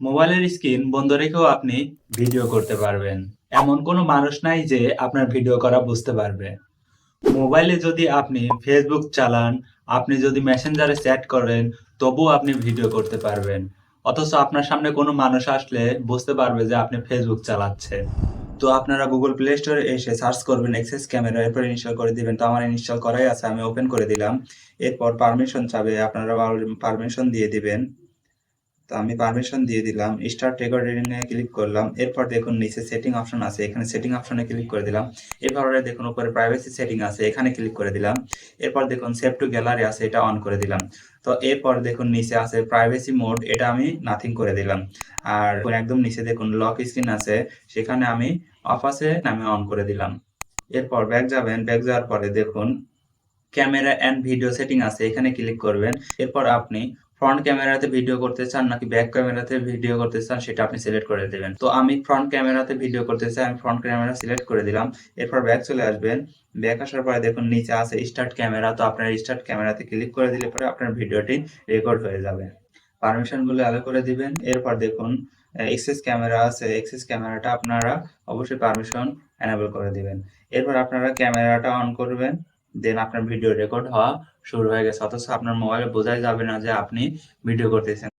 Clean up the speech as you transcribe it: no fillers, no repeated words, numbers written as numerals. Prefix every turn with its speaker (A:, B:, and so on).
A: মোবাইলের স্ক্রিন বন্ধ রেখেও আপনি ভিডিও করতে পারবেন। এমন কোনো মানুষ নাই যে আপনার ভিডিও করা বুঝতে পারবে। মোবাইলে যদি আপনি Facebook চালান, আপনি যদি মেসেঞ্জারে চ্যাট করেন, তবুও আপনি ভিডিও করতে পারবেন। অথচ আপনার সামনে কোনো মানুষ আসলে বুঝতে পারবে যে আপনি Facebook চালাচ্ছেন। তো আপনারা Google Play Store এ এসে সার্চ করবেন এক্সেস ক্যামেরা, এরপর ইনস্টল করে দিবেন। তো আমার ইনস্টল করাই আছে, আমি ওপেন করে দিলাম। এরপর পারমিশন চাবে, আপনারা পারমিশন দিয়ে দিবেন। তো আমি পারমিশন দিয়ে দিলাম। স্টার্ট রেকর্ডিং এ ক্লিক করলাম। এরপর দেখুন নিচে সেটিং অপশন আছে। এখানে সেটিং অপশনে ক্লিক করে দিলাম। এরপরে দেখুন উপরে প্রাইভেসি সেটিং আছে। এখানে ক্লিক করে দিলাম। এরপর দেখুন সেভ টু গ্যালারি আছে, এটা অন করে দিলাম। তো এরপর দেখুন নিচে আছে প্রাইভেসি মোড, এটা আমি নাথিং করে দিলাম। আর একদম নিচে দেখুন লক স্ক্রিন আছে, সেখানে আমি অফ আছে, আমি অন করে দিলাম। এরপর ব্যাক যাবেন। ব্যাক যাওয়ার পরে দেখুন ক্যামেরা অ্যান্ড ভিডিও সেটিং আছে, এখানে ক্লিক করবেন। এরপর আপনি ফ্রন্ট ক্যামেরাতে ভিডিও করতে চান নাকি ব্যাক ক্যামেরাতে ভিডিও করতে চান সেটা আপনি সিলেক্ট করে দেবেন। তো আমি ফ্রন্ট ক্যামেরাতে ভিডিও করতে চাই, আমি ফ্রন্ট ক্যামেরা সিলেক্ট করে দিলাম। এরপর ব্যাক চলে আসবেন। ব্যাক আসার পরে দেখুন নিচে আছে স্টার্ট ক্যামেরা, তো আপনার স্টার্ট ক্যামেরাতে ক্লিক করে দিলে পরে আপনার ভিডিওটি রেকর্ড হয়ে যাবে। পারমিশন গুলো অ্যালো করে দিবেন। এরপর দেখুন এক্সেস ক্যামেরা আছে, এক্সেস ক্যামেরাটা আপনারা অবশ্যই পারমিশন এনেবল করে দিবেন। এরপর আপনারা ক্যামেরাটা অন করবেন, দেন আপনার ভিডিও রেকর্ড হওয়া শুরু হয়ে গেছে, অথচ আপনার মোবাইলে বোঝাই যাবে না যে আপনি ভিডিও করতেছেন।